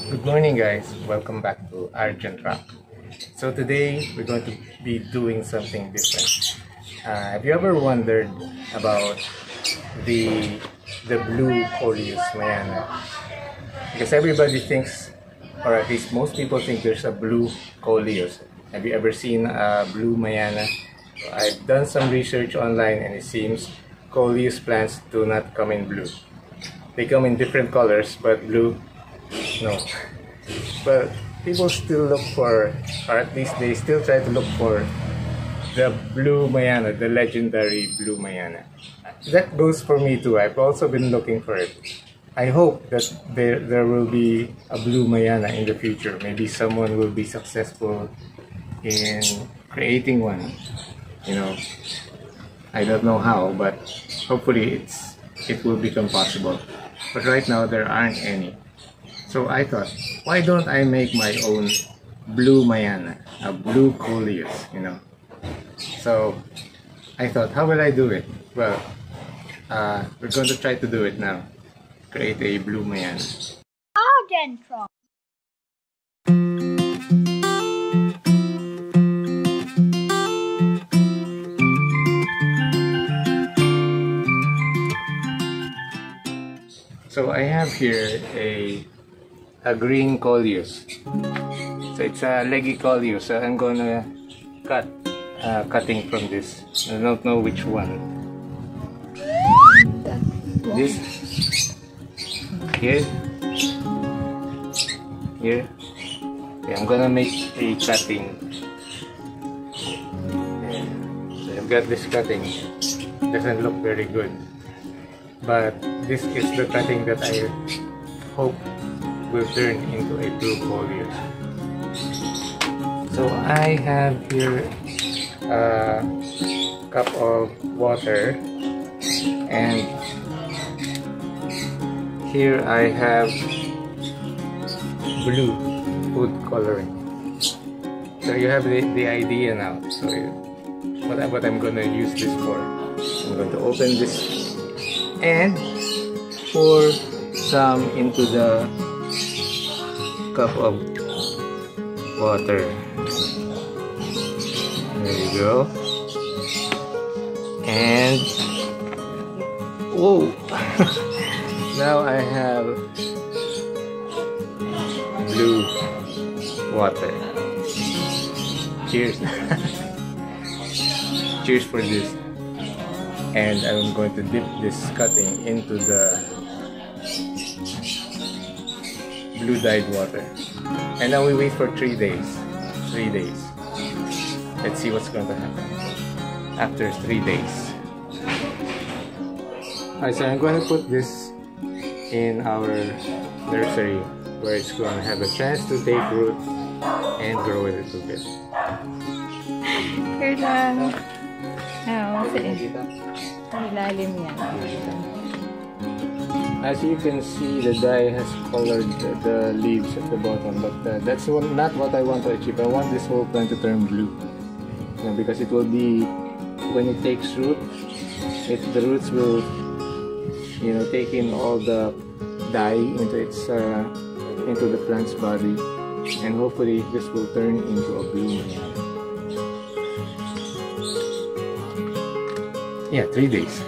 Good morning guys, welcome back to arghentrock. So today we're going to be doing something different. Have you ever wondered about the blue Coleus Mayana? Because everybody thinks, or at least most people think, there's a blue Coleus. Have you ever seen a blue Mayana? I've done some research online and it seems Coleus plants do not come in blue. They come in different colors, but blue, no. But people still look for, or at least they still try to look for the blue Mayana, the legendary blue Mayana. That goes for me too. I've also been looking for it. I hope that there will be a blue Mayana in the future. Maybe someone will be successful in creating one. You know, I don't know how, but hopefully it will become possible. But right now there aren't any. So I thought, why don't I make my own blue Mayana, a blue Coleus, you know? So I thought, how will I do it? Well, we're going to try to do it now. Create a blue Mayana. Arghentrock. So I have here a green Coleus. So it's a leggy Coleus. So I'm gonna cutting from this. I don't know which one. This here. Okay, I'm gonna make a cutting. So I've got this cutting. Doesn't look very good, but this is the cutting that I hope will turn into a blue Coleus. So I have here a cup of water, and here I have blue food coloring. So you have the idea now. So what I'm going to use this for. I'm going to open this and pour some into the cup of water. There you go. And whoa! Now I have blue water. Cheers! Cheers for this. And I'm going to dip this cutting into the blue dyed water. And now we wait for 3 days. 3 days. Let's see what's going to happen after 3 days. Alright, so I'm going to put this in our nursery where it's going to have a chance to take root and grow a little bit. Here lang. Ilalim yan. As you can see, the dye has colored the leaves at the bottom, but that's not what I want to achieve. I want this whole plant to turn blue, you know, because it will be, when it takes root, the roots will, you know, take in all the dye into the plant's body, and hopefully this will turn into a blue Mayana. Yeah, 3 days.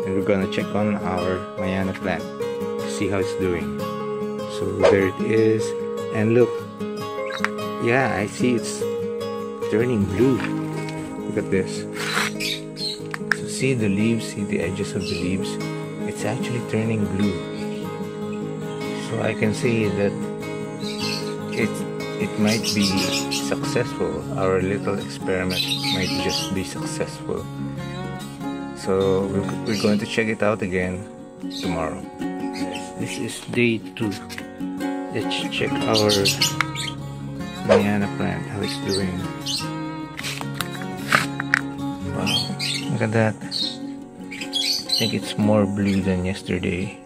And we're gonna check on our Mayana plant to see how it's doing. So there it is, and look, yeah, I see it's turning blue. Look at this. So see the leaves, see the edges of the leaves, it's actually turning blue. So I can see that it might be successful. Our little experiment might just be successful. So we're going to check it out again tomorrow. This is day 2. Let's check our Mayana plant, how it's doing. Wow, look at that. I think it's more blue than yesterday.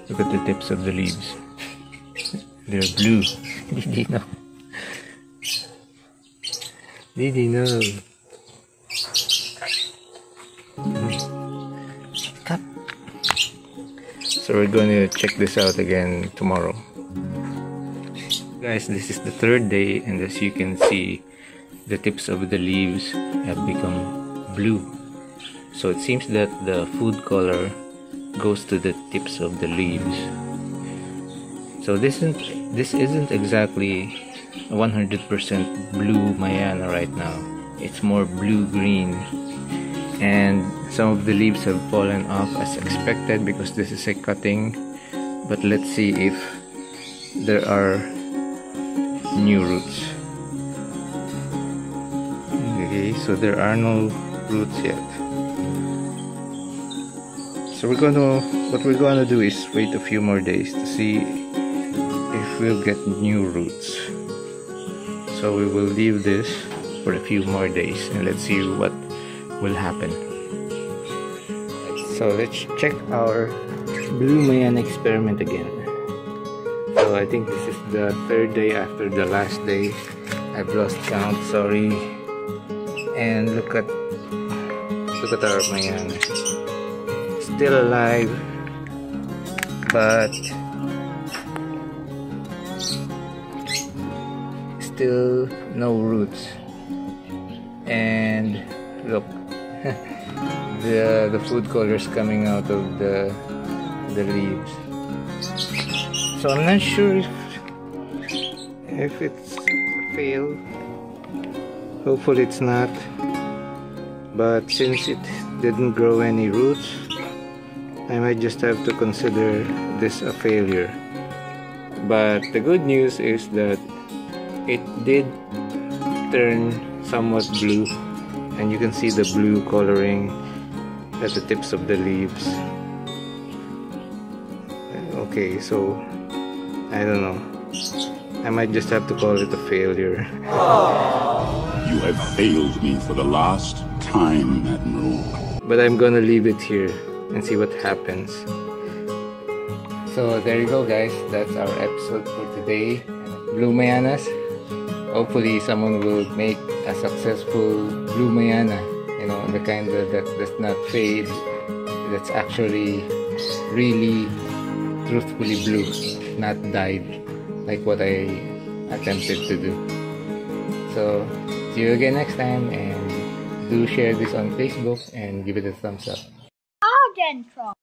Look at the tips of the leaves. They're blue. Did you know? Did you know? So we're going to check this out again tomorrow. Guys, this is the third day, and as you can see, the tips of the leaves have become blue. So it seems that the food color goes to the tips of the leaves. So this isn't exactly 100% blue Mayana right now. It's more blue-green, and some of the leaves have fallen off as expected because this is a cutting. But let's see if there are new roots. Okay, so there are no roots yet. So what we're gonna do is wait a few more days to see if we'll get new roots. So we will leave this for a few more days and let's see what will happen. So let's check our blue Mayana experiment again. So I think this is the third day after the last day. I've lost count, sorry. And look at our Mayana. Still alive, but still no roots. And look, the food colors coming out of the leaves. So I'm not sure if it's a fail. Hopefully it's not. But since it didn't grow any roots, I might just have to consider this a failure. But the good news is that it did turn somewhat blue, and you can see the blue coloring at the tips of the leaves. Okay, so I don't know. I might just have to call it a failure. You have failed me for the last time, Admiral. But I'm gonna leave it here and see what happens. So there you go, guys. That's our episode for today. Blue Mayanas. Hopefully someone will make a successful blue Mayana. You know, the kind that does not fade. That's actually really truthfully blue, not dyed like what I attempted to do. So see you again next time, and do share this on Facebook and give it a thumbs up. Arghentrock.